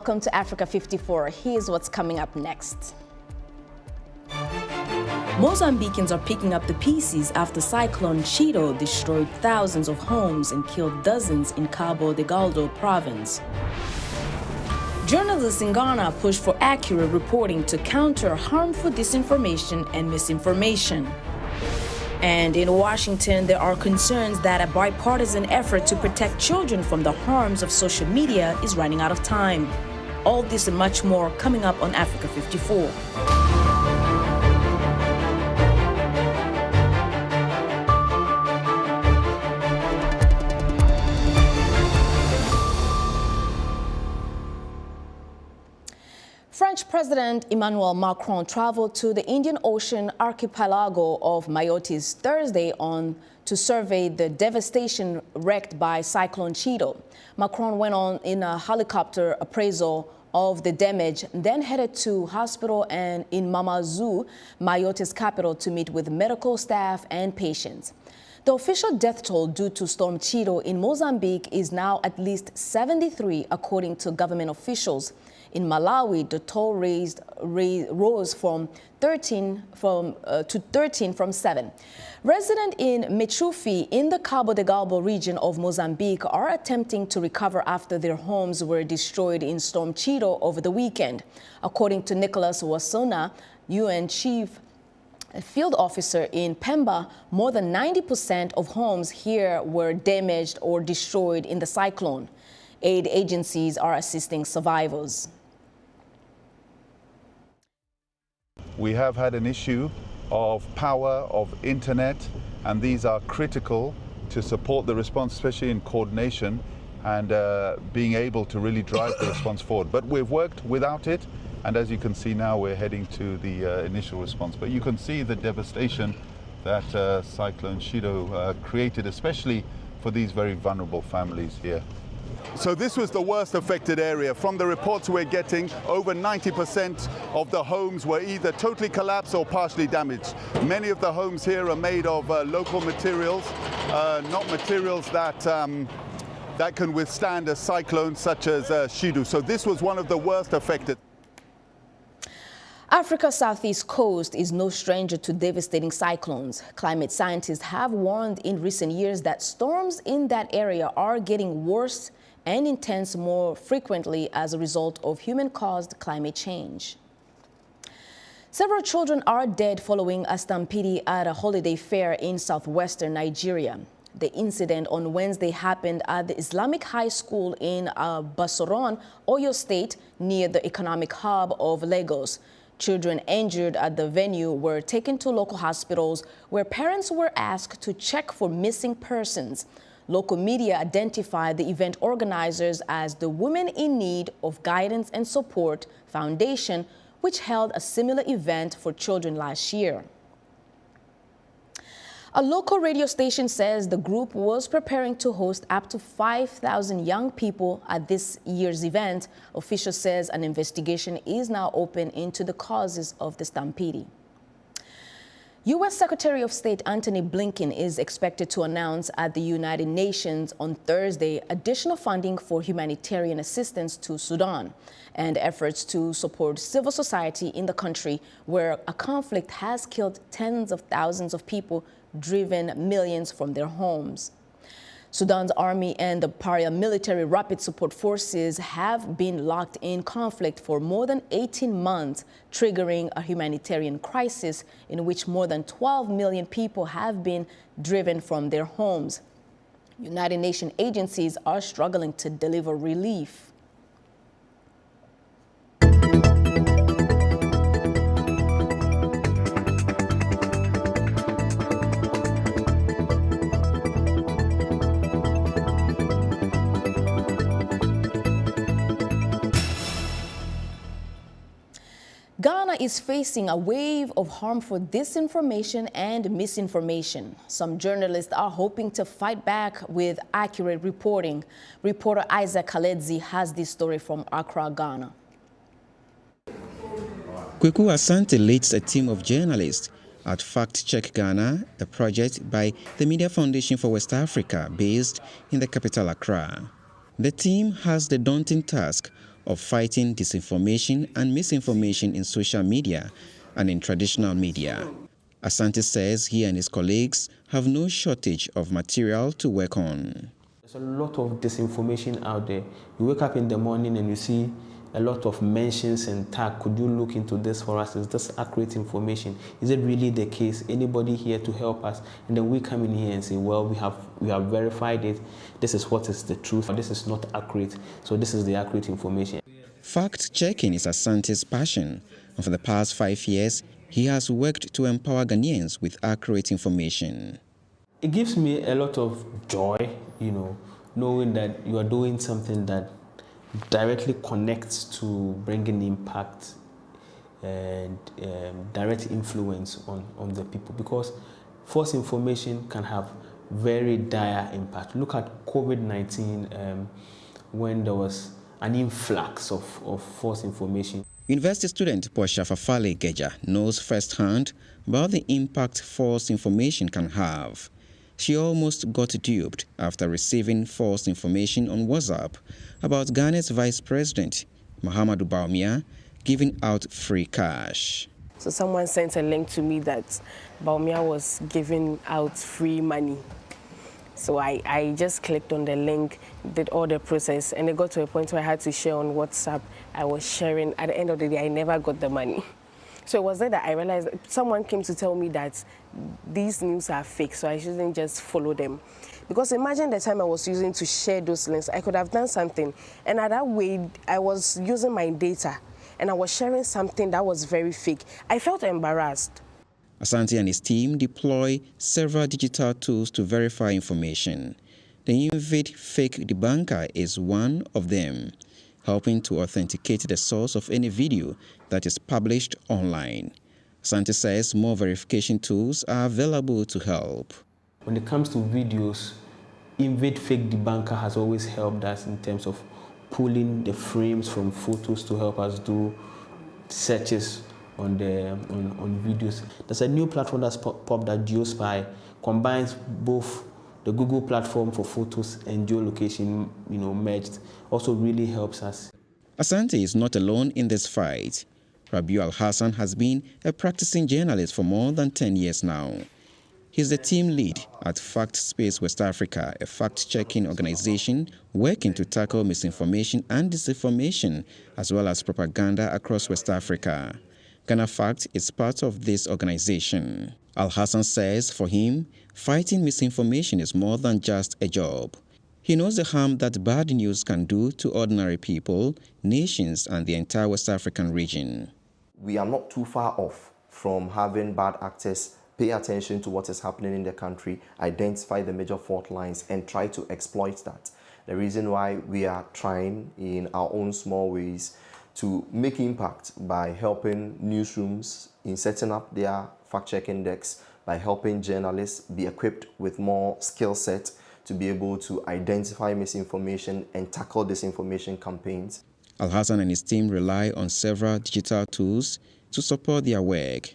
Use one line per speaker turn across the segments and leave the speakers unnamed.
Welcome to Africa 54. Here's what's coming up next. Mozambicans are picking up the pieces after Cyclone Chido destroyed thousands of homes and killed dozens in Cabo Delgado province. Journalists in Ghana push for accurate reporting to counter harmful disinformation and misinformation. And in Washington, there are concerns that a bipartisan effort to protect children from the harms of social media is running out of time. All this and much more coming up on Africa 54. French President Emmanuel Macron traveled to the Indian Ocean archipelago of Mayotte Thursday to survey the devastation wreaked by Cyclone Chido. Macron went on in a helicopter appraisal of the damage, then headed to hospital and in Mamazou, Mayotte's capital, to meet with medical staff and patients. The official death toll due to Storm Chido in Mozambique is now at least 73, according to government officials. In Malawi, the toll rose from 13 to 13 from 7. Residents in Mechufi in the Cabo Delgado region of Mozambique are attempting to recover after their homes were destroyed in Storm Chido over the weekend. According to Nicholas Wasona, UN Chief Field Officer in Pemba, more than 90% of homes here were damaged or destroyed in the cyclone. Aid agencies are assisting survivors.
We have had an issue of power, of internet, and these are critical to support the response, especially in coordination and being able to really drive the response forward. But we've worked without it, and as you can see now, we're heading to the initial response. But you can see the devastation that Cyclone Chido created, especially for these very vulnerable families here. So this was the worst affected area. From the reports we're getting, over 90% of the homes were either totally collapsed or partially damaged. Many of the homes here are made of local materials, not materials that can withstand a cyclone such as Chido. So this was one of the worst affected.
Africa's southeast coast is no stranger to devastating cyclones. Climate scientists have warned in recent years that storms in that area are getting worse and intense more frequently as a result of human-caused climate change. Several children are dead following a stampede at a holiday fair in southwestern Nigeria. The incident on Wednesday happened at the Islamic High School in Basoron, Oyo State, near the economic hub of Lagos. Children injured at the venue were taken to local hospitals where parents were asked to check for missing persons. Local media identified the event organizers as the Women in Need of Guidance and Support Foundation, which held a similar event for children last year. A local radio station says the group was preparing to host up to 5,000 young people at this year's event. Officials says an investigation is now open into the causes of the stampede. U.S. Secretary of State Antony Blinken is expected to announce at the United Nations on Thursday additional funding for humanitarian assistance to Sudan and efforts to support civil society in the country where a conflict has killed tens of thousands of people, driven millions from their homes. Sudan's army and the paramilitary rapid support forces have been locked in conflict for more than 18 months, triggering a humanitarian crisis in which more than 12 million people have been driven from their homes. United Nations agencies are struggling to deliver relief. Ghana is facing a wave of harmful disinformation and misinformation. Some journalists are hoping to fight back with accurate reporting. Reporter Isaac Kaledzi has this story from Accra, Ghana.
Kweku Asante leads a team of journalists at Fact Check Ghana, a project by the Media Foundation for West Africa based in the capital Accra. The team has the daunting task of fighting disinformation and misinformation in social media and in traditional media. Asante says he and his colleagues have no shortage of material to work on.
There's a lot of disinformation out there. You wake up in the morning and you see a lot of mentions and tag. Could you look into this for us? Is this accurate information? Is it really the case? Anybody here to help us? And then we come in here and say, well, we have verified it. This is what is the truth. This is not accurate. So this is the accurate information.
Fact-checking is Asante's passion, and for the past 5 years, he has worked to empower Ghanaians with accurate information.
It gives me a lot of joy, knowing that you are doing something that directly connects to bringing impact and direct influence on the people, because false information can have very dire impact. Look at COVID-19 when there was an influx of false information.
University student Portia Fafale Geja knows firsthand about the impact false information can have. She almost got duped after receiving false information on WhatsApp about Ghana's Vice President, Mahamudu Bawumia, giving out free cash.
So someone sent a link to me that Bawumia was giving out free money. So I just clicked on the link, did all the process, and it got to a point where I had to share on WhatsApp. I was sharing. At the end of the day, I never got the money. So it was there that I realized someone came to tell me that these news are fake, so I shouldn't just follow them. Because imagine the time I was using to share those links, I could have done something. And at that way, I was using my data, and I was sharing something that was very fake. I felt embarrassed.
Asante and his team deploy several digital tools to verify information. The Invade Fake Debunker is one of them, helping to authenticate the source of any video that is published online. Asante says more verification tools are available to help.
When it comes to videos, Invade Fake Debunker has always helped us in terms of pulling the frames from photos to help us do searches on videos. There's a new platform that's popped that GeoSpy combines both the Google platform for photos and geolocation, merged. Also really helps us.
Asante is not alone in this fight. Rabiu Al-Hassan has been a practicing journalist for more than 10 years now. He's the team lead at Fact Space West Africa, a fact-checking organization working to tackle misinformation and disinformation, as well as propaganda across West Africa. Ghana Fact is part of this organization. Al-Hassan says for him, fighting misinformation is more than just a job. He knows the harm that bad news can do to ordinary people, nations, and the entire West African region.
We are not too far off from having bad actors pay attention to what is happening in the country, identify the major fault lines, and try to exploit that. The reason why we are trying in our own small ways to make impact by helping newsrooms in setting up their fact-checking decks, by helping journalists be equipped with more skill set to be able to identify misinformation and tackle disinformation campaigns.
Al-Hassan and his team rely on several digital tools to support their work.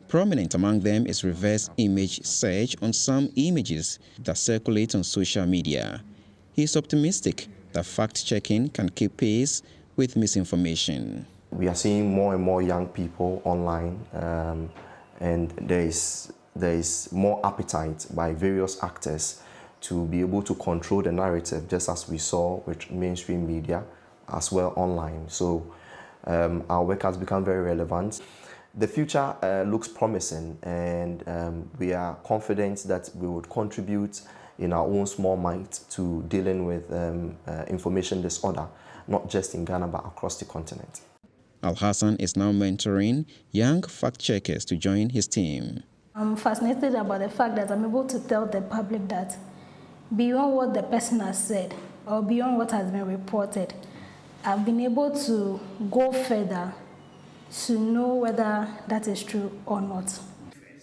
Prominent among them is reverse image search on some images that circulate on social media. He is optimistic that fact-checking can keep pace with misinformation.
We are seeing more and more young people online, and there is more appetite by various actors to be able to control the narrative, just as we saw with mainstream media as well online. So our work has become very relevant. The future looks promising, and we are confident that we would contribute in our own small might to dealing with information disorder, not just in Ghana but across the continent.
Al-Hassan is now mentoring young fact-checkers to join his team.
I'm fascinated about the fact that I'm able to tell the public that beyond what the person has said or beyond what has been reported, I've been able to go further to know whether that is true or not.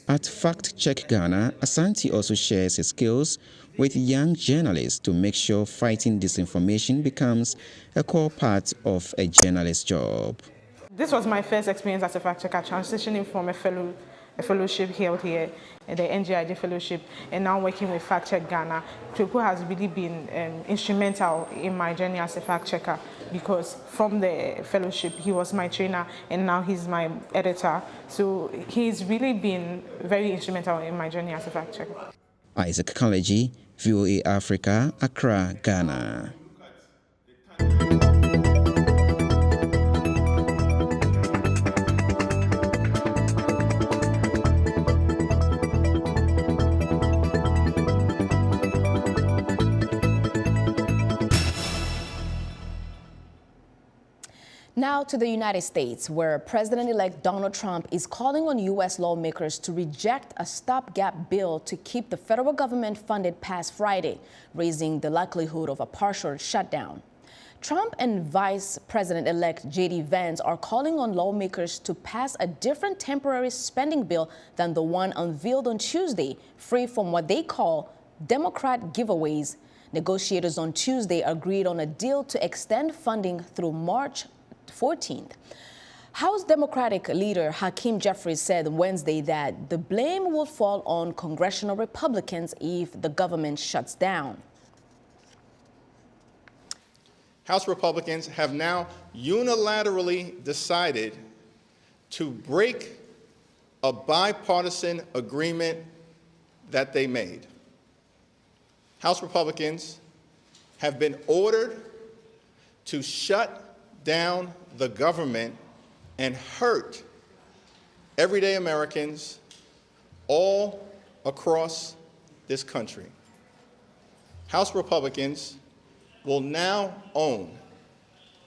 At Fact Check Ghana, Asante also shares his skills with young journalists to make sure fighting disinformation becomes a core part of a journalist's job.
This was my first experience as a fact checker, transitioning from a fellowship held here, the NGID fellowship, and now working with Fact Check Ghana. Tuku has really been instrumental in my journey as a fact checker. because from the fellowship, he was my trainer and now he's my editor. So he's really been very instrumental in my journey as a fact checker.
Isaac Kaleji, VOA Africa, Accra, Ghana.
Now to the United States, where President-elect Donald Trump is calling on U.S. lawmakers to reject a stopgap bill to keep the federal government funded past Friday, raising the likelihood of a partial shutdown. Trump and Vice President-elect J.D. Vance are calling on lawmakers to pass a different temporary spending bill than the one unveiled on Tuesday, free from what they call Democrat giveaways. Negotiators on Tuesday agreed on a deal to extend funding through March 14th. House Democratic leader Hakeem Jeffries said Wednesday that the blame will fall on congressional Republicans if the government shuts down.
House Republicans have now unilaterally decided to break a bipartisan agreement that they made. House Republicans have been ordered to shut down the government and hurt everyday Americans all across this country. House Republicans will now own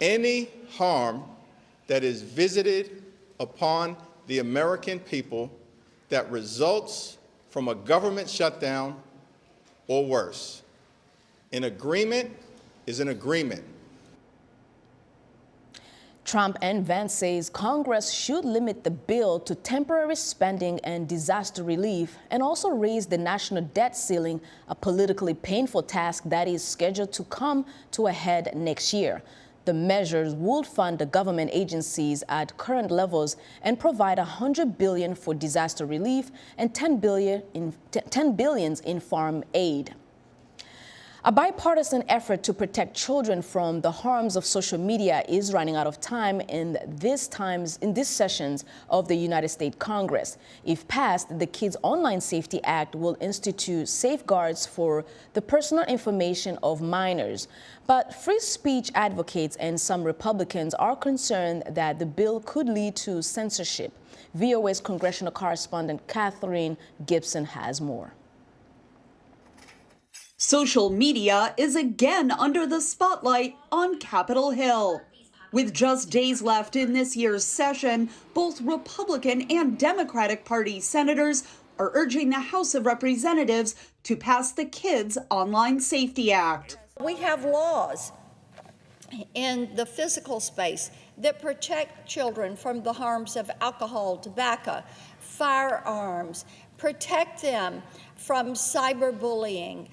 any harm that is visited upon the American people that results from a government shutdown or worse. An agreement is an agreement.
Trump and Vance says Congress should limit the bill to temporary spending and disaster relief and also raise the national debt ceiling, a politically painful task that is scheduled to come to a head next year. The measures would fund the government agencies at current levels and provide $100 billion for disaster relief and $10 billion in farm aid. A bipartisan effort to protect children from the harms of social media is running out of time in these sessions of the United States Congress. If passed, the Kids Online Safety Act will institute safeguards for the personal information of minors. But free speech advocates and some Republicans are concerned that the bill could lead to censorship. VOA's congressional correspondent Catherine Gibson has more.
Social media is again under the spotlight on Capitol Hill. With just days left in this year's session, both Republican and Democratic Party senators are urging the House of Representatives to pass the Kids Online Safety Act.
We have laws in the physical space that protect children from the harms of alcohol, tobacco, firearms, protect them from cyberbullying,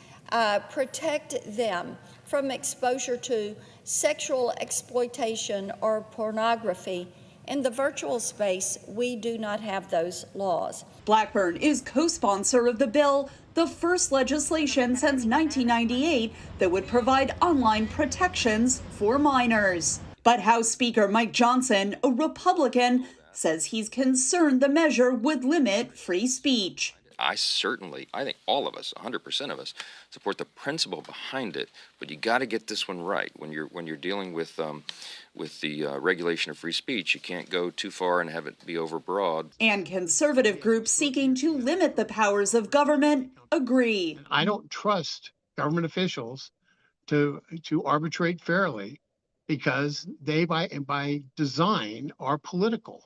protect them from exposure to sexual exploitation or pornography. In the virtual space, we do not have those laws.
Blackburn is co-sponsor of the bill, the first legislation since 1998 that would provide online protections for minors. But House Speaker Mike Johnson, a Republican, says he's concerned the measure would limit free speech.
I think all of us, 100% of us, support the principle behind it. But you got to get this one right. When you're dealing with the regulation of free speech, you can't go too far and have it be overbroad.
And conservative groups seeking to limit the powers of government agree.
I don't trust government officials to arbitrate fairly because they, by design, are political.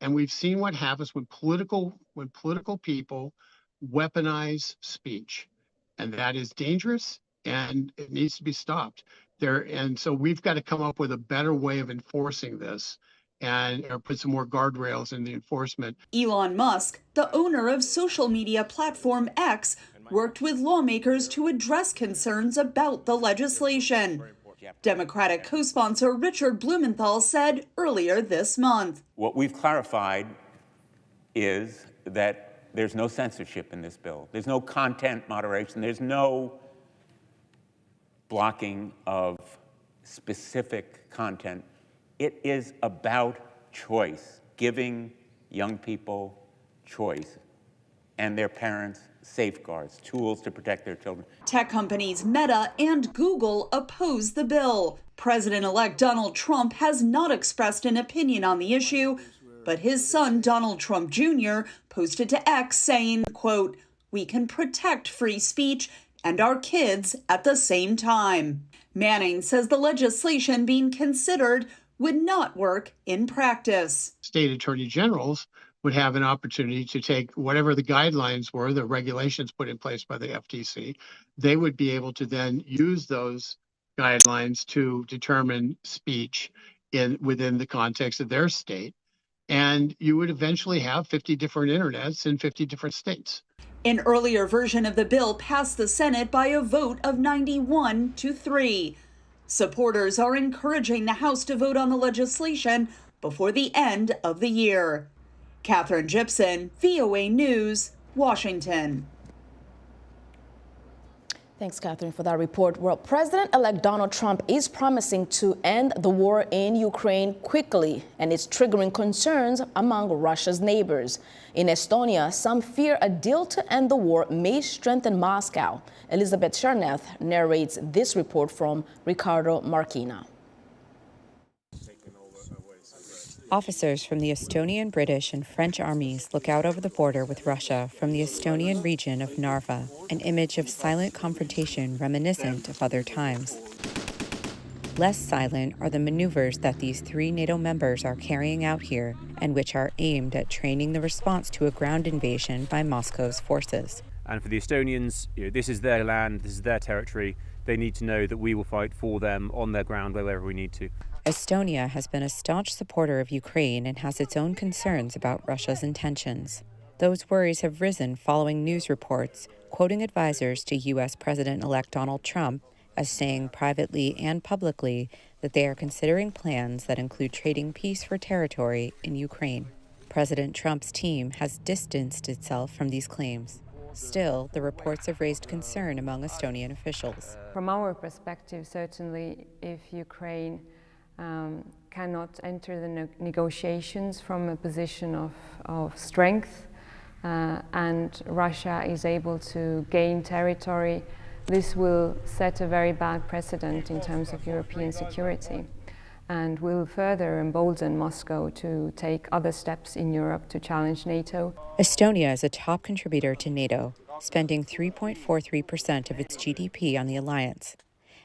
And we've seen what happens when political people weaponize speech, and that is dangerous, and it needs to be stopped. And so we've got to come up with a better way of enforcing this, and put some more guardrails in the enforcement.
Elon Musk, the owner of social media platform X, worked with lawmakers to address concerns about the legislation. Democratic co-sponsor Richard Blumenthal said earlier this month.
What we've clarified is that there's no censorship in this bill. There's no content moderation. There's no blocking of specific content. It is about choice, giving young people choice and their parents safeguards, tools to protect their children.
Tech companies Meta and Google oppose the bill. President-elect Donald Trump has not expressed an opinion on the issue, but his son, Donald Trump Jr., posted to X saying, quote, "We can protect free speech and our kids at the same time." Manning says the legislation being considered would not work in practice.
State attorney generals would have an opportunity to take whatever the guidelines were, the regulations put in place by the FTC. They would be able to then use those guidelines to determine speech within the context of their state. And you would eventually have 50 different internets in 50 different states.
An earlier version of the bill passed the Senate by a vote of 91-3. Supporters are encouraging the House to vote on the legislation before the end of the year. Catherine Gibson, VOA News, Washington.
Thanks, Catherine, for that report. Well, President-elect Donald Trump is promising to end the war in Ukraine quickly, and it's triggering concerns among Russia's neighbors. In Estonia, some fear a deal to end the war may strengthen Moscow. Elizabeth Chernev narrates this report from Ricardo Marquina.
Officers from the Estonian, British, and French armies look out over the border with Russia from the Estonian region of Narva, an image of silent confrontation reminiscent of other times. Less silent are the maneuvers that these 3 NATO members are carrying out here, and which are aimed at training the response to a ground invasion by Moscow's forces.
And for the Estonians, this is their land, this is their territory. They need to know that we will fight for them on their ground wherever we need to.
Estonia has been a staunch supporter of Ukraine and has its own concerns about Russia's intentions. Those worries have risen following news reports, quoting advisors to U.S. President-elect Donald Trump as saying privately and publicly that they are considering plans that include trading peace for territory in Ukraine. President Trump's team has distanced itself from these claims. Still, the reports have raised concern among Estonian officials.
From our perspective, certainly, if Ukraine cannot enter the negotiations from a position of strength and Russia is able to gain territory, this will set a very bad precedent in terms of European security and will further embolden Moscow to take other steps in Europe to challenge NATO.
Estonia is a top contributor to NATO, spending 3.43% of its GDP on the alliance,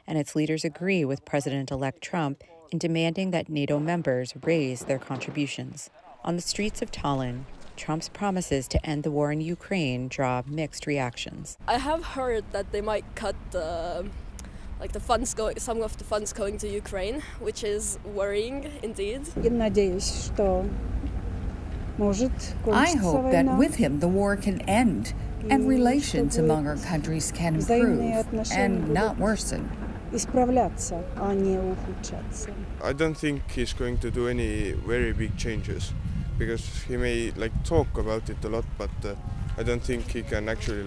and its leaders agree with President-elect Trump in demanding that NATO members raise their contributions. On the streets of Tallinn, Trump's promises to end the war in Ukraine draw mixed reactions.
I have heard that they might cut some of the funds going to Ukraine, which is worrying indeed.
I hope that with him the war can end and relations among our countries can improve and not worsen.
I don't think he's going to do any very big changes because he may talk about it a lot, but I don't think he can actually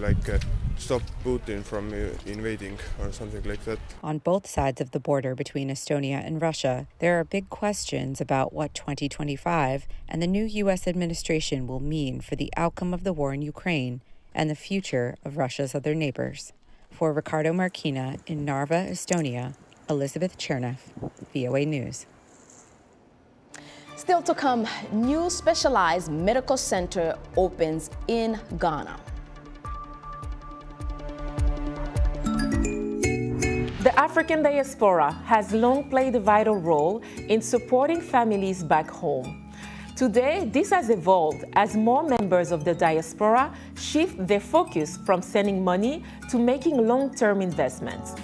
stop Putin from invading or something like that.
On both sides of the border between Estonia and Russia, there are big questions about what 2025 and the new U.S. administration will mean for the outcome of the war in Ukraine and the future of Russia's other neighbors. For Ricardo Marquina in Narva, Estonia, Elizabeth Chernev, VOA News.
Still to come, new specialized medical center opens in Ghana.
The African diaspora has long played a vital role in supporting families back home. Today, this has evolved as more members of the diaspora shift their focus from sending money to making long-term investments.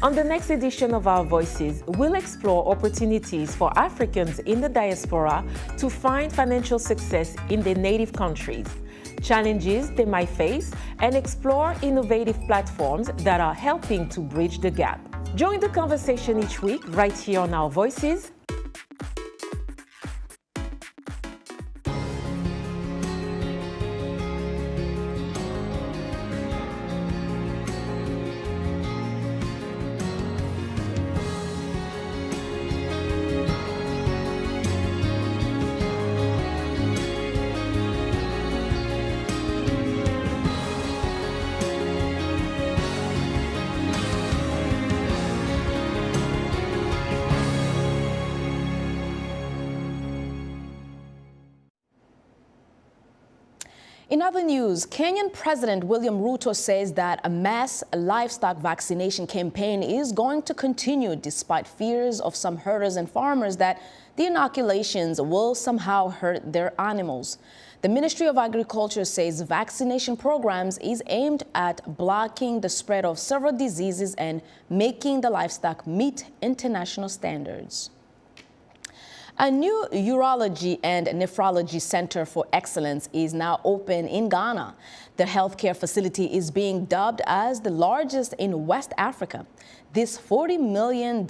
On the next edition of Our Voices, we'll explore opportunities for Africans in the diaspora to find financial success in their native countries, challenges they might face, and explore innovative platforms that are helping to bridge the gap. Join the conversation each week right here on Our Voices.
In other news, Kenyan President William Ruto says that a mass livestock vaccination campaign is going to continue despite fears of some herders and farmers that the inoculations will somehow hurt their animals. The Ministry of Agriculture says vaccination programs is aimed at blocking the spread of several diseases and making the livestock meet international standards. A new urology and nephrology center for excellence is now open in Ghana. The healthcare facility is being dubbed as the largest in West Africa. This $40 million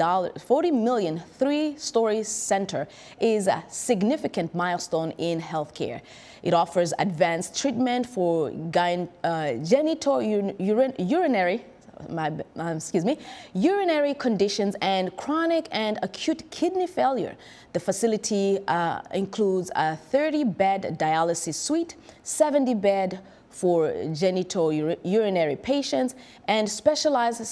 three-story center is a significant milestone in healthcare. It offers advanced treatment for urinary conditions and chronic and acute kidney failure. The facility includes a 30-bed dialysis suite, 70-bed for genitourinary patients, and specialized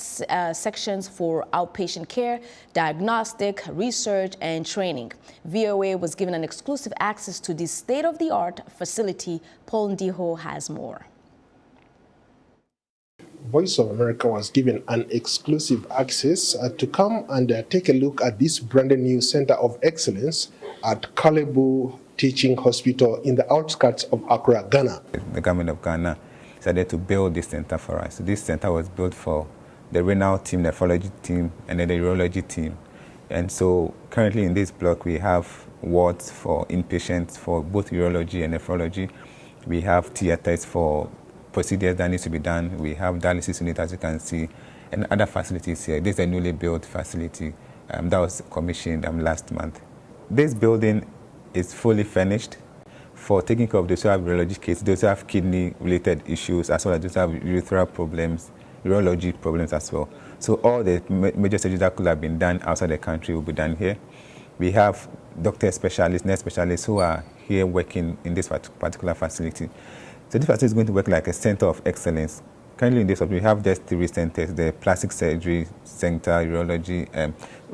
sections for outpatient care, diagnostic, research, and training. VOA was given an exclusive access to this state-of-the-art facility. Paul Ndiho has more.
Voice of America was given an exclusive access to come and take a look at this brand new center of excellence at Kalebu Teaching Hospital in the outskirts of Accra, Ghana.
The government of Ghana decided to build this center for us. So this center was built for the renal team, nephrology team, and then the urology team. And so currently in this block, we have wards for inpatients for both urology and nephrology. We have theaters for procedures that needs to be done. We have dialysis unit, as you can see, and other facilities here. This is a newly built facility that was commissioned last month. This building is fully furnished for taking care of those who have urology cases, those who have kidney-related issues, as well as those who have urethral problems, urology problems as well. So all the major surgeries that could have been done outside the country will be done here. We have doctor specialists, nurse specialists who are here working in this particular facility. So this facility is going to work like a center of excellence. Currently in this, we have just 3 centers: the plastic surgery center, urology,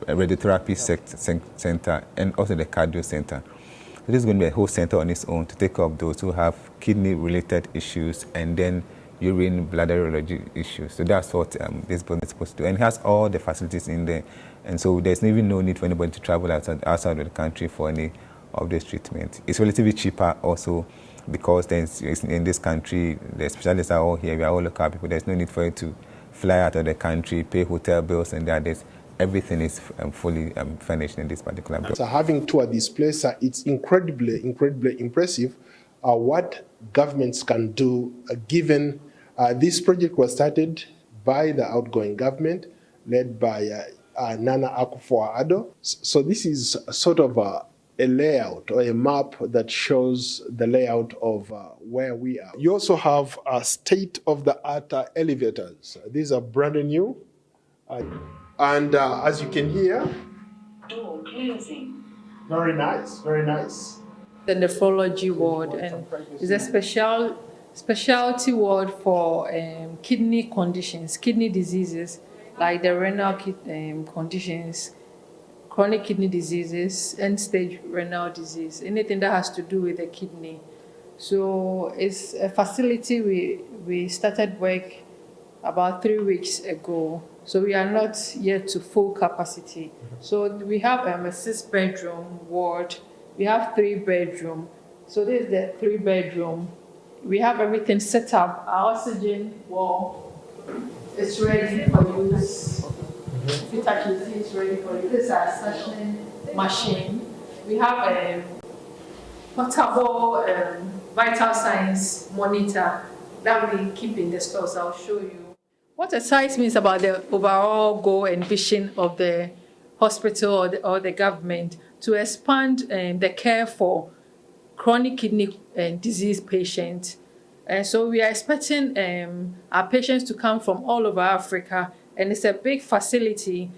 radiotherapy center, and also the cardio center. So this is going to be a whole center on its own to take care of those who have kidney-related issues and then urine, bladder urology issues. So that's what this building is supposed to do. And it has all the facilities in there. And so there's even no need for anybody to travel outside of the country for any of this treatment. It's relatively cheaper also, because in this country, the specialists are all here, we are all local people. There's no need for you to fly out of the country, pay hotel bills and others. Everything is fully furnished in this particular building.
So having toured this place, it's incredibly impressive what governments can do, given this project was started by the outgoing government, led by Nana Akufo-Addo. So this is sort of a layout or a map that shows the layout of where we are. You also have state-of-the-art elevators. These are brand new. And as you can hear, door closing. Very nice, very nice.
The nephrology ward, and is a specialty ward for kidney conditions, kidney diseases, like the renal conditions, chronic kidney diseases, end-stage renal disease, anything that has to do with the kidney. So it's a facility we started work about 3 weeks ago. So we are not yet to full capacity. So we have a 6-bedroom ward. We have 3-bedroom. So this is the 3-bedroom. We have everything set up. Our oxygen wall is ready for use. If you touch it, it's ready for use. This is our suctioning machine. We have a portable vital signs monitor that we keep in the stores. I'll show you. What excites me is about the overall goal and vision of the hospital or the government to expand the care for chronic kidney disease patients. And so we are expecting our patients to come from all over Africa, and it's a big facility.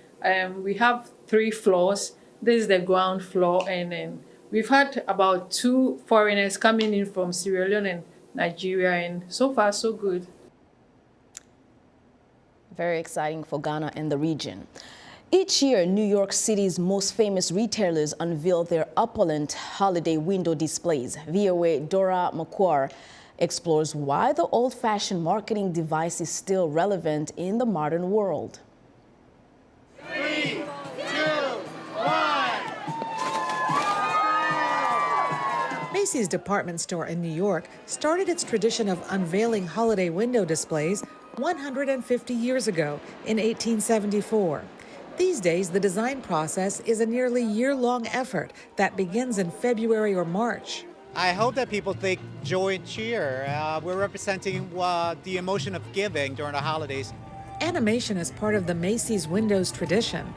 We have 3 floors. This is the ground floor, and we've had about 2 foreigners coming in from Sierra Leone and Nigeria, and so far so good.
Very exciting for Ghana and the region. Each year, New York City's most famous retailers unveil their opulent holiday window displays. VOA Dora Makwar explores why the old-fashioned marketing device is still relevant in the modern world.
3, 2, 1.
Macy's department store in New York started its tradition of unveiling holiday window displays 150 years ago in 1874. These days, the design process is a nearly year-long effort that begins in February or March.
I hope that people think joy and cheer. We're representing the emotion of giving during the holidays.
Animation is part of the Macy's Windows tradition.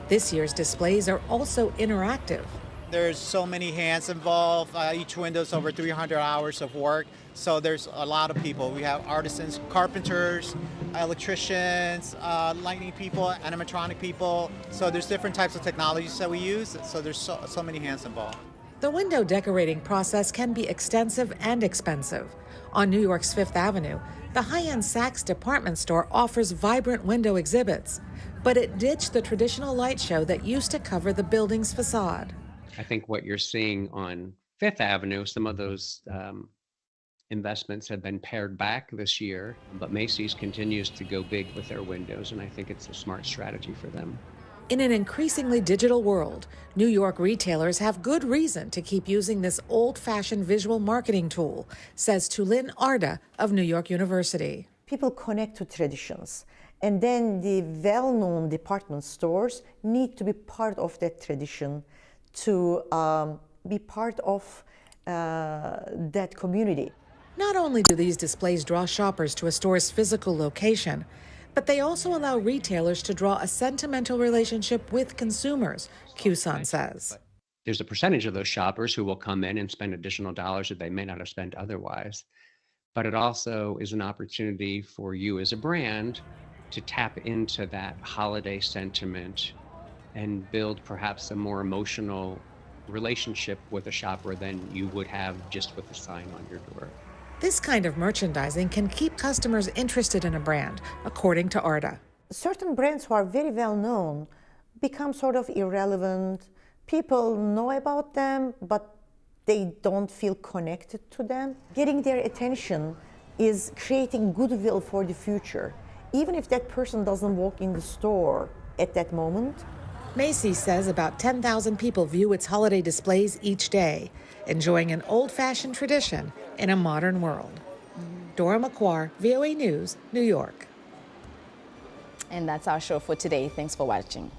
This year's displays are also interactive.
There's so many hands involved. Each window's over 300 hours of work. So there's a lot of people. We have artisans, carpenters, electricians, lighting people, animatronic people. So there's different types of technologies that we use. So there's so many hands involved.
The window decorating process can be extensive and expensive. On New York's Fifth Avenue, the high-end Saks department store offers vibrant window exhibits, but it ditched the traditional light show that used to cover the building's facade.
I think what you're seeing on Fifth Avenue, some of those investments have been pared back this year, but Macy's continues to go big with their windows, and I think it's a smart strategy for them.
In an increasingly digital world, New York retailers have good reason to keep using this old-fashioned visual marketing tool, says Tulin Arda of New York University.
People connect to traditions, and then the well-known department stores need to be part of that tradition, to be part of that community.
Not only do these displays draw shoppers to a store's physical location, but they also allow retailers to draw a sentimental relationship with consumers, Kusan says.
There's a percentage of those shoppers who will come in and spend additional dollars that they may not have spent otherwise. But it also is an opportunity for you as a brand to tap into that holiday sentiment and build perhaps a more emotional relationship with a shopper than you would have just with a sign on your door.
This kind of merchandising can keep customers interested in a brand, according to Arda.
Certain brands who are very well known become sort of irrelevant. People know about them, but they don't feel connected to them. Getting their attention is creating goodwill for the future, even if that person doesn't walk in the store at that moment.
Macy's says about 10,000 people view its holiday displays each day, enjoying an old-fashioned tradition in a modern world. Dora McQuarrie, VOA News, New York.
And that's our show for today. Thanks for watching.